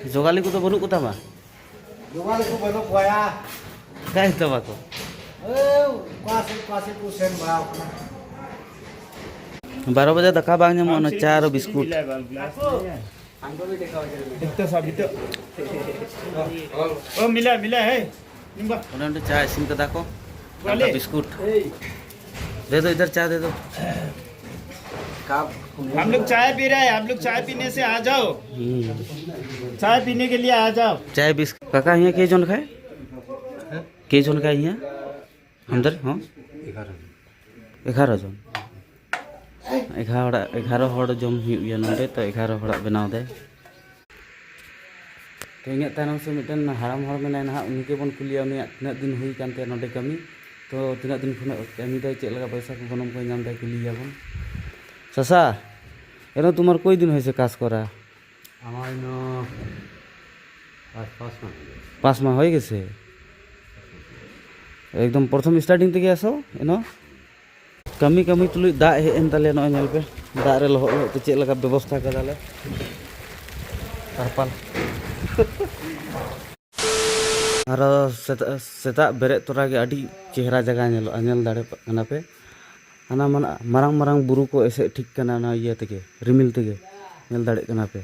जोगाली को तो बनू को तमा जोगाली को बनू कोया काय तमा को क्वासे को सेन बाव 12 बजे दका बांग ᱧᱟᱢᱚᱜ ᱚᱱᱟ ᱪᱟ ᱟᱨ ᱵᱤᱥᱠᱩᱴ इतना साबित ओ मिला मिला है निम्बा उन्होंने चाय इसिन कदा को बिस्कुट दे दो इधर चाय दे दो हम लोग चाय पी रहे हैं आप लोग चाय पीने से आ जाओ चाय पीने के लिए आ जाओ चाय बिस्कुट काका यहाँ के जन खाए के जन खाए यहाँ अंदर हाँ 11 जन 11 हड़ जम हुई नोडे तो 11 हड़ बनाव दे तो इन तायनम से मिटन हाराम हड़ में ना उन्हीं के बन कुलिया उन्हीं तीना दिन हुई कानते नोडे कमी तो तीना दिन खुना कमी दे चेक लगा पैसा को बनम को नाम दे कुलिया बन ससा एनो तुम्हार कोई दिन होइसे काज करा আমার নো 5 माह हो गेছে एकदम प्रथम स्टार्टिंग तक आसो एनो कमी कमी तुलु दा हेन ताले न नेल पे दा रे लहो तो चेक लगा व्यवस्था कदाले तरपाल आरो सेता बेरे तोरा के अडी चेहरा जगह नेल दाड़े कना पे आना मारंग मारंग बुरु को ऐसे ठीक कना ना ये तके रिमिल तके नेल दाड़े कना पे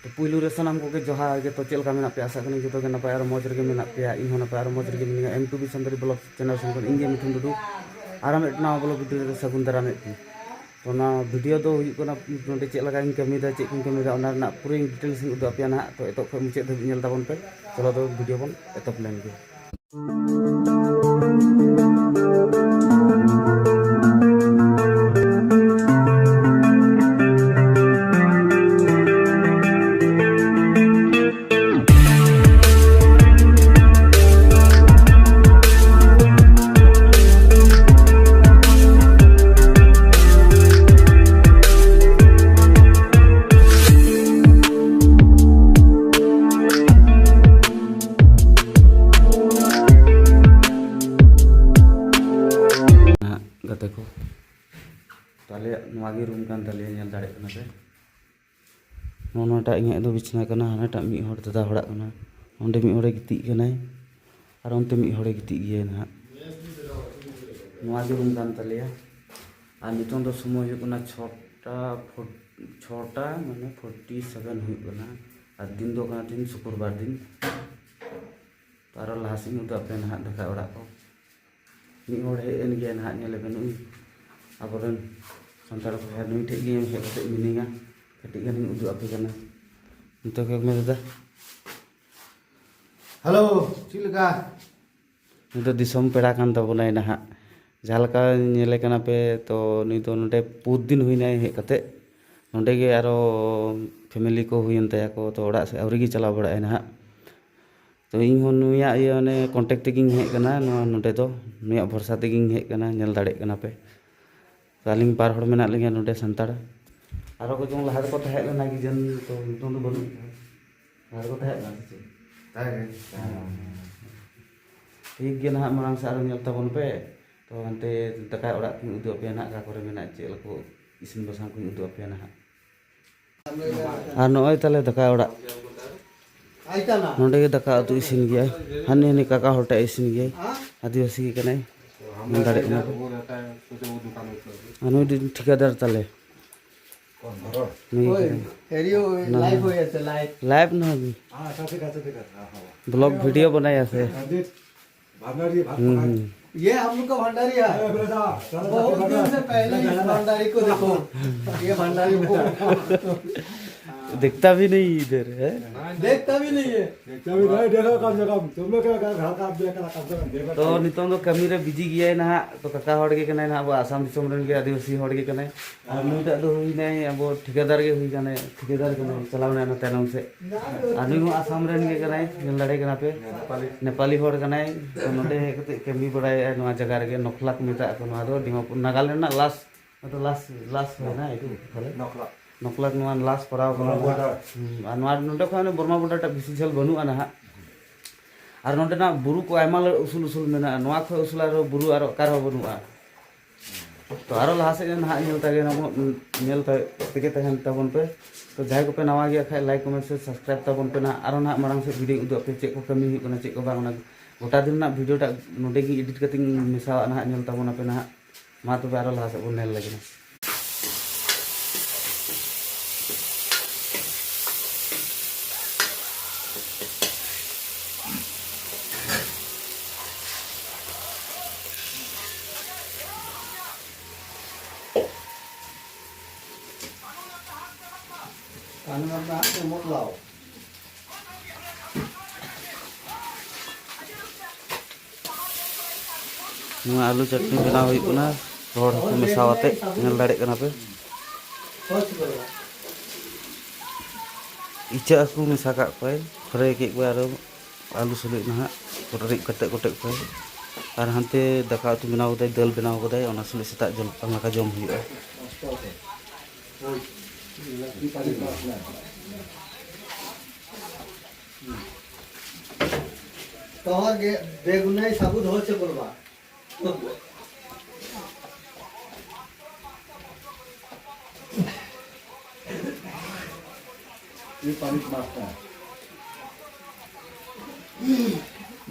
तो पुलु रे सनाम को के जोहा के तो चेल का मेना पे आशा कनी जतो के ना पायर मौज रे के मेना पे इन होना पायर मौज रे के मिनिगा M2B संदरी ब्लॉग चैनल संग इंगे मिथुन दुदु आराम इतना ब्लॉग वीडियो सगुन दारा में तो ना वीडियो दो हुई कोना नोटे चेक लगा इन कमी दा चेक इन कमी दा ओना ना पूरे डिटेल्स इन उदु अपिया ना तो एतो ख मुचे द नेल दाबन पे चलो दो वीडियो बन एतो प्लान के देखो ताले नवागी रूम कान ताले नेल दाड़े कना पे नोनाटा इङा दो बिछना कना हानाटा मी हर दादा हड़ा कना ओंडे मी हरे गिति कनाय और ओंते मी हरे गिति गिए ना नवागी रूम कान ताले आ नितों दो समय हो कना 6टा माने 47 हुई कना आ दिन दो कना दिन शुक्रवार दिन तारो लासिन उदो अपे ना दका ओड़ा को मी हर हे एन गे ना नेले बेनु आबरन संतार को है नुई ठेगी हे कते मिनिगा कटी गन उदु अपे कना नितो के में दादा हेलो चिलका नितो दिसम पेड़ा कान तबनाय ना जहालका नेले कना पे तो नितो नोटे पुद दिन हुइना हे कते नोंडे गे आरो फैमिली को हुइन तया को तो ओड़ा से आवरी गी चला बड़ा ना तो इन हो नुया ये ने कांटेक्ट तेगिंग हे कना नोंडे तो नुया भरसा तेगिंग हे कना नेल दाड़े कना पे सालिंग पार हड़ मेना लेंगे नोंडे संताड़ आरो को जों लहार को तहे लेना कि जन तो नितों दो बनु लहार को तहे ना से ठीक गे ना मांग सारो नेल तबन पे तो अंते तका ओड़ा की उदु पे ना का करे मेना चेल को इसिन बसां को उदु पे ना आ नोय तले तका ओड़ा नोंडे दका उतु इसिन गया हाने ने काका होटा इसिन गया आदिवासी के कनाय दाड़े ना अनु ठिकादार तले एरियो लाइव हो याते लाइव ना ब्लॉग वीडियो बनाया से ये हम लोग का भंडारी है बहुत दिन से पहले इस भंडारी को देखो ये भंडारी को देखता भी नहीं इधर है देखता भी नहीं है देखो कम से कम तुम लोग का घर का देखा कम से कम देखो तो नितों दो कमी रे बिजी गया ना तो काका हड़ के कनाय ना अब आसाम दिसम रन के आदिवासी हड़ के कनाय आ नुटा दो हुई नै अब ठेकेदार के हुई कनाय ठेकेदार कनाय चलावना ना तैनम से आदमी को आसाम रन के कनाय नेल दाड़े कना पे नेपाली हड़ कनाय तो नोडे हे कते कमी बड़ाय नवा जगह रे नखला को मेता को नवा दो डिमापुर नागालैंड ना लास्ट तो लास्ट है ना एटू भले नखला नवा लास्ट पड़ाव कना नवा नोडे खाने बर्मा बडाटा बिसी झल बनु आना और नोडे ना बुरु को आयमा उसूल उसूल मेना नवा खो उसूल आरो बुरु आरो कार बनुआ तो आरो लहा से ना नेल तगे तहन तबन पे तो जहां को पे नवा गया खाय लाइक कमेंट से सब्सक्राइब तबन पे ना आरो ना मारंग से वीडियो उदु पे चेक को कमी हुई कोना चेक को बांग ना गोटा दिन ना वीडियो टा नोडे गी एडिट कटिंग मिसावा ना नेल तबन पे ना मा तो आरो लहा से बन नेल लगे कान में ना मत लाओ आलू चटनी बनाव हुई कोना रोड को मिसावाते नेल दाड़े कना पे सोच करो इचा को मिसा का पे फ्राई के को आरो आलू सुली ना कोटरी कटे को और हानते दाका उतु बनाव दे दाल बनाव को दे ओना सुली सेता जल पंगा जम हुई तोहर गे बेगुनाई साबुत हो से करबा ये पानी मारता है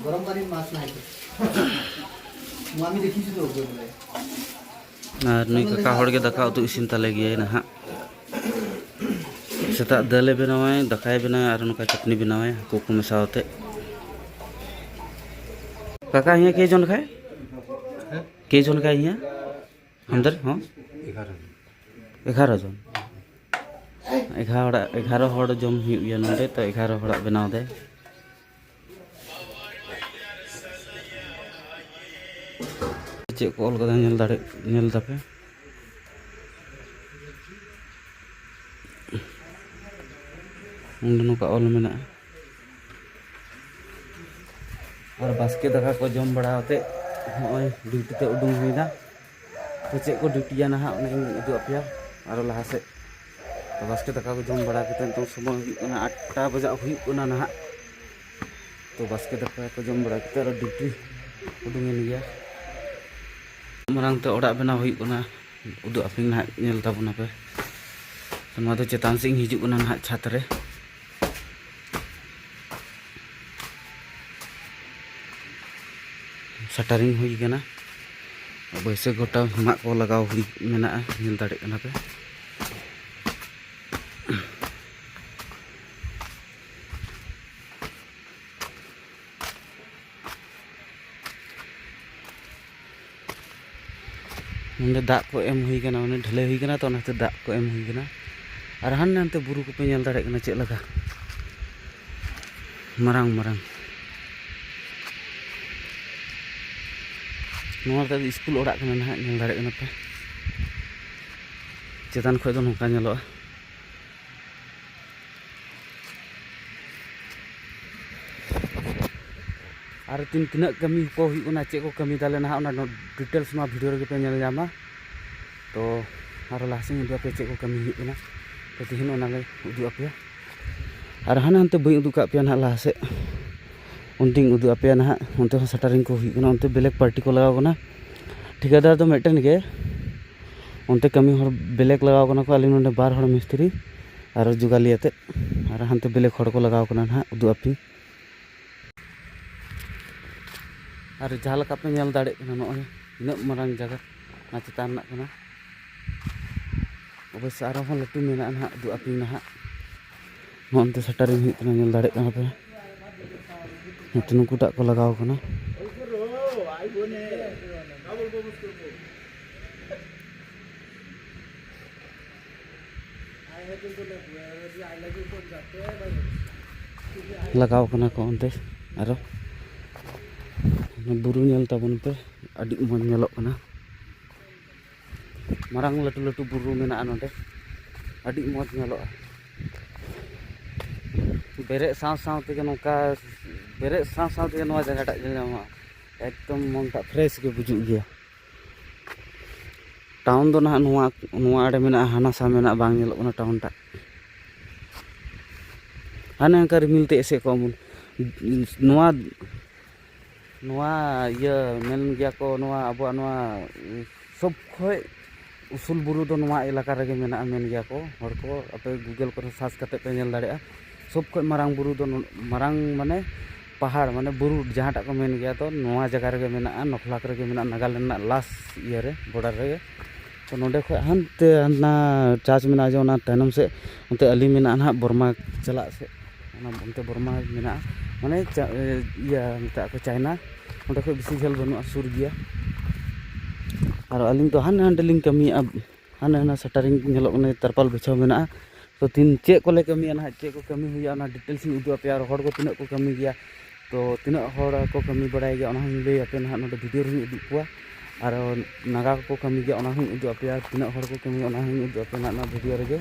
गरम पानी मास नहीं मामी देखी से तो बोले और नई काका हड़ के दाका उतु इसिन तले गया ना हा सेता दाले बनावे दाकाय बनावे और नका चटनी बनावे कोको मिसावते काका हिया के जन खाए के जन खाए हिया अंदर हां 11 जन 11 हड़ जम हुई नोडे तो 11 हड़ा बनाव दे चेक को ऑल कदा नेल दापे उन का ऑल मेना और बास्के दाका को जम बड़ा होते होय ड्यूटी ते उडुंग हुईदा तो चेक को ड्यूटी ना हा उदु अपिया और लहा से तो बास्के दाका को जम बड़ा के तो समय 8टा बजा हुई कोना ना तो बास्के दाका को जम बड़ा के और ड्यूटी उडुंग गया मारंग ते ओड़ा बना हुई कोना उदु अपिंग ना नेल ताबुना पे नमा तो चेतान सिंह हिजु कोना ना छात रे शटरिंग हुई कना वैसे गोटा मा को लगाव हुई मेना नेल दाड़े कना पे नंदे दाग को एम हुई कना उन्हें ढले हुई कना तो नाते दाग को एम हुई कना और हान नाते बुरु को पे नेल दाड़े कना चेक लगा मारंग मारंग नोर ते स्कूल ओड़ा कना ना नेल दाड़े कना पे चेतान खय दो नोका नेलोआ और तीन कमी को हुई कोना चेक को कमी दाले ना ओना डिटेल्स मा वीडियो रे पे नेल जामा तो और लासिंग उदु पे चेक को कमी हुई कोना तो तिहिन ओना ले उदु पे और हाना हनते बई उदु का पे ना ला से उनटिंग उदु पे ना उनते शटरिंग को हुई कोना उनते ब्लैक पार्टी को लगाव कोना ठिकादार तो मेटन के उनते कमी हर ब्लैक लगाव कोना को अलिन नोंडे बार हर मिस्त्री और जुगालियाते और हनते ब्लैक हर को लगाव कोना ना उदु अपी और जहाँ लका पे नेल दाड़े कना नोय इना मारंग जगह ना चेतान ना कना अवश्य आरो हन लटू मेना ना उदु अपी ना नोंते शटरिंग हुई कना नेल दाड़े कना पे नोते नुकु टाक को लगाव कना लगाव कना को उनते आरो बुरु नेल ताबन पे अडी मन नेलो कना मारंग लटू लटू बुरु मेना नोंते अडी मौज नेलो बेरे साव साव ते नोका बेरे साव साव ते नोवा जगह टा जमा एकदम मन टा फ्रेश के बुजु गया टाउन दो ना नोवा आडे मेना हाना सा मेना बांग नेलो कना टाउन टा हाने अंका रिमिल ते एसे कॉमन नोवा ये मेन गया को नोवा अब नोवा सब खोय उसूल बुरु दो नवा इलाका रगे मेना मेन गया को हर को अपे गूगल को सर्च करते पे नेल दाड़े सब खोय मारांग बुरु दो मारांग माने पहाड़ माने बुरु जहाँ टाक को मेन गया तो नवा जगह रगे मेना नखलाक रगे मेना नागालैंड ना लास्ट इये रे बॉर्डर रगे तो नोडे खोय हनते हना चार्ज मेना जो ना तैनम से उनते अली मेना ना बर्मा चला से उनते बर्मा मेना माने इया मिता को चाइना उनते खोय बिसी झेल बनु सुर गया और अलिंग तो हाने हांडे लिंग कमी अब हाने ना सटरिंग नेलोक ने तरपाल बिछाव मेना तो तीन चे को ले कमी ना चे को कमी हुआ ना डिटेल्स उदू पे और हड़ को तिना को कमी गया तो तिना हड़ को कमी बड़ाय गया ओना लay अपे ना नोडे वीडियो रे उदू कुआ और नागा को कमी गया ओना उदू पे तिना हड़ को कमी ओना उदू पे ना वीडियो रे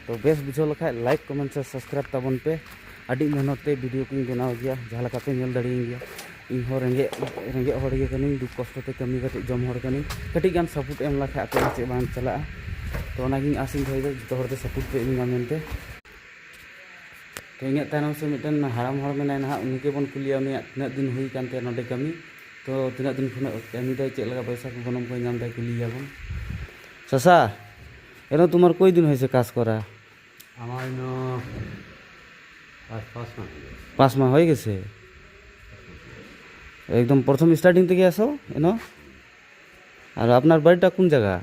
तो बेस बुझो लखा लाइक कमेंट से सब्सक्राइब ताबन पे अडी मेहनत ते वीडियो को बनाव गया जहाँ लगा पे नेल दाड़ी गया इन हो रेंगे रेंगे हड़ गे कनी दुख कष्ट ते कमी कते जम हड़ कनी कटी गान सपोर्ट एम लखा पे चे बान चला तो ओनागिन आसिन धोय दे जतो हड़ ते सपोर्ट पे इना मेनते तो इने तानम से मिटन हाराम हड़ मेना ना उनी के बन कुलिया उनी तिना दिन हुई कानते नोडे कमी तो तिना दिन खना कमी दे चे लगा पैसा को बनम को नाम दे कुलिया बन ससा एनो तुम्हार कोई दिन होइसे काज करा আমার নো 5 माह হয়ে গেছে एकदम प्रथम स्टार्टिंग থেকে আসো এনো আর আপনার বাড়িটা কোন জায়গা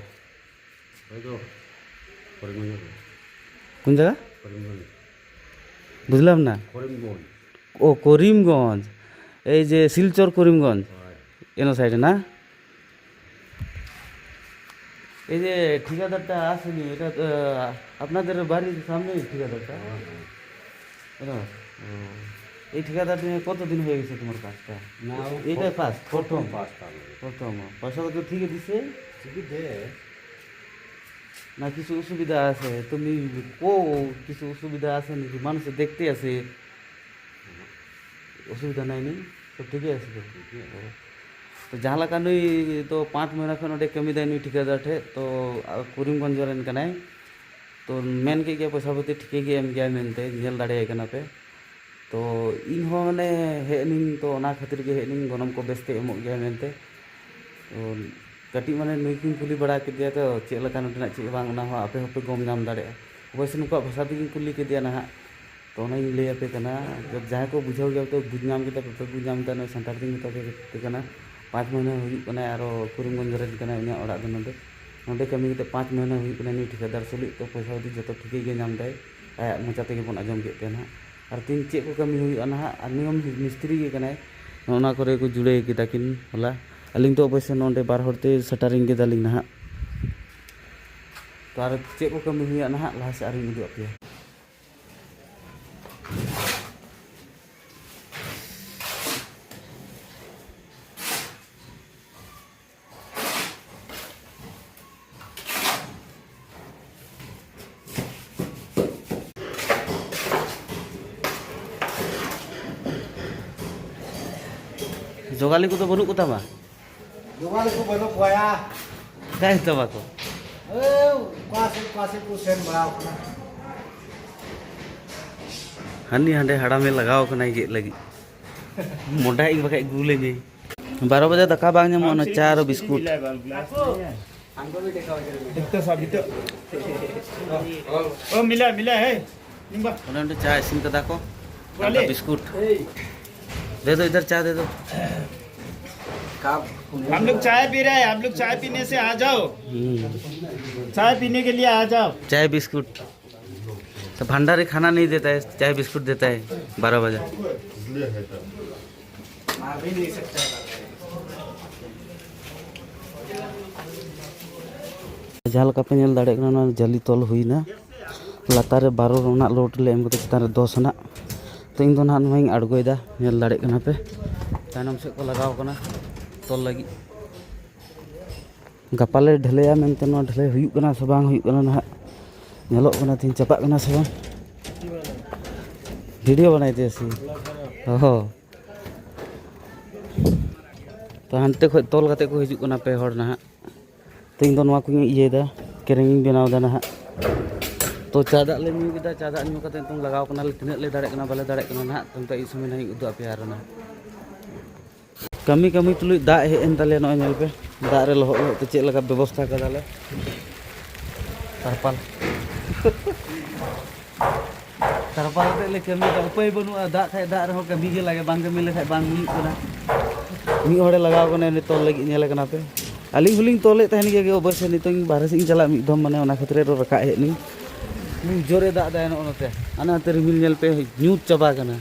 কোন জায়গা বুঝলাম না ও করিমগঞ্জ এই যে শিলচর করিমগঞ্জ এনো সাইডে না এই যে ঠিকাদারটা আসেনি এটা আপনাদের বাড়ির সামনে ঠিকাদারটা এনো এই ঠিকাদার নিয়ে কতদিন হয়ে গেছে তোমার কাজটা না এইটাই ফার্স্ট প্রথম পাঁচটা প্রথম পয়সা তো ঠিকই দিছে ঠিকই দে না কিছু অসুবিধা আছে তুমি কিছু অসুবিধা আছে নাকি মানুষ দেখতে আছে অসুবিধা নাই নি সব ঠিকই আছে तो जहाँ लगा नुई तो 5 महीना खन ओडे कमी दे नुई ठिकादार ठे तो करीमगंज रेन कनाय तो मेन के गया पैसा पति ठीके गे एम गया मेनते नेल दाड़े कना पे तो इन हो माने हेनिन तो ना खातिर के हेनिन गनम को बेस्ते एमो गया मेनते तो कटी माने नुई किन कुली बड़ा के दिया तो चे लका नोटना चे बांग ना हो आपे होपे गम नाम दाड़े वैसे नुका भाषा दिगिन कुली के दिया ना तो ना इन ले आपे कना जब जहाँ को बुझाव गया तो बुझ नाम के पे बुझ नाम ता न संतार दिन तो कना 5 महीना हुई कना आरो करीमगंज रेन कना इना ओड़ा दो नोडे नोडे कमी के 5 महीना हुई कना नी ठिकादार सुली तो पैसा दी जतो ठीके गे नाम दाय आया मोचा तेगे बन आजम के तेना और तीन चे को कमी हुई ना और नियम मिस्त्री के कना ओना करे को जुड़े के ताकिन होला अलिंग तो अवश्य नोडे बार हरते सटरिंग के दालिंग ना तो और चे को कमी हुई ना लाहा से आरिंग उदु पे जोगाली को तो बनू कोता बा Jual ko bano kuya. काय तबा को Kwase kusen ba. हनी हांडे हड़ा में लगाओ कना गे लगी मोटा एक बका गुले जे 12 बजे दका बांग ने मन चार biscuit Angko bi dekha hoye. तो सब तो ओ मिला मिला है निम्बा ओने चाय सिंह कदा को वाले। बिस्कुट दे दो इधर चाय दे दो हम लोग चाय पी रहे हैं आप लोग चाय पीने से आ जाओ चाय पीने के लिए आ जाओ चाय बिस्कुट तो भंडारी खाना नहीं देता है चाय बिस्कुट देता है 12 बजे मार भी नहीं सकता. जहाँ लका पे नेल दाड़े कना जली तोल हुई ना लातार रे 12 रोना लोट ले एम कते चितान रे 10 ना तो इन दो ना नोइंग अड़गोयदा नेल दाड़े कना पे तायनम से को लगाव कना तोल लगी गपाले ढलेया मेनते नो ढले हुई कना से बांग हुई कना ना नेलो कना तीन चपा कना से बांग वीडियो बनाइते सी हो तो हानते खो तोल कते को हिजु कना पे हड़ ना तो इन दो नवा को इयेदा केरेंग बनाव दा ना तो चादा ले न्यू केदा चादा न्यू कते तुम लगाव कना ले तिना ले दाड़े कना बाले दाड़े कना ना तुम तो इस समय नहीं उदु पे आरो ना कमी कमी तुलु दा हे एन तले नो नेल पे दाग रे लहत लहत ते चेक लगा व्यवस्था कदाले तरपाल तरपाल ते ले कमी का उपाय बनुआ दाग खाय दाग रहो कमी के लागे बांग कमी लेखाय बांग हुई कना मी हड़े लगाव कने ने तोल लगी नेले कना पे अलिंग हुलिंग तोले तहन के अवश्य नितों बाहर से चला मिद दम माने ओना खतरे रो रखा हेनी जोरे दाग दाय नोते अना ते रिमिल नेल पे न्यूट चाबा कना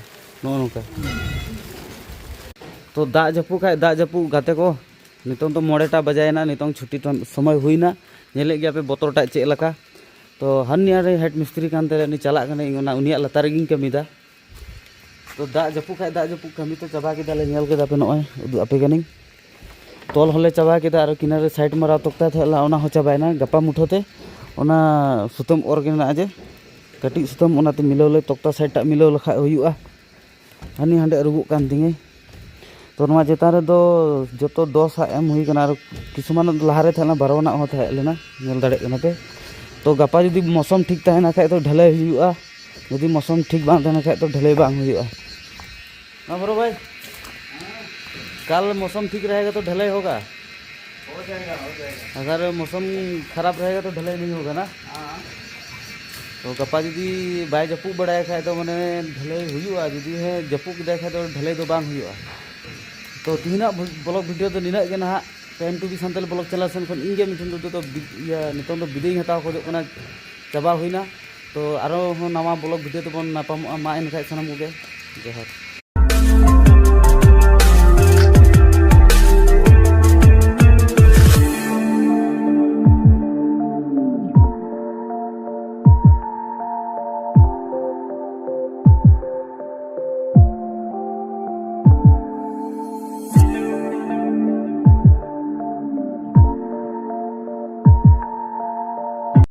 नो नोका तो दाग जपू खाय दाग जपू गाते को नितों तो 9टा बजायना नितों छुट्टी समय हुईना नेले गया पे बोतरटा चेक लका तो हनिया रे हेड मिस्त्री कान ते नि चला कने ओना उनिया लतार गिन कमीदा तो दाग जपू खाय दाग जपू कमी तो चाबा केदाले नेल केदा पे नोय उदु आपे कनिंग तोल होले चाबा केदा और किनारे साइड मरा तक्ता थला ओना हो चाबायना गपा मुठोते ओना सुतम ऑर्गेना जे कटी सुतम ओनाते मिलौले तक्ता साइड टा मिलौ लखा हुयुआ हनी हांडे रुगु कान दिंगे तो नवा चेतान रे दो जतो 10 एम हुई कना और किसुमान लहारे थना 12 ना हो था लेना नेल दाड़े कना पे तो गपा जदि मौसम ठीक तहना खाय तो ढलाई हुयुआ यदि मौसम ठीक बांग तहना खाय तो ढलाई बांग हुयुआ ना बरो भाई कल मौसम ठीक रहेगा तो ढलाई होगा हो जाएगा अगर मौसम खराब रहेगा तो ढलाई नहीं होगा ना तो गपा जदि बाय जपू बड़ाय खाय तो माने ढलाई हुयुआ जदि है जपू के खाय तो ढलाई दो बांग हुयुआ तो तीना ब्लॉग वीडियो तो निना के ना पेन टू बी संतल ब्लॉग चला सन खन इंगे मिथुन तो या नितों तो बिदेई हताव खोजो कना चाबा हुइना तो आरो नवा ब्लॉग वीडियो तो बन नापाम मा इन खाय सनम के जोहार।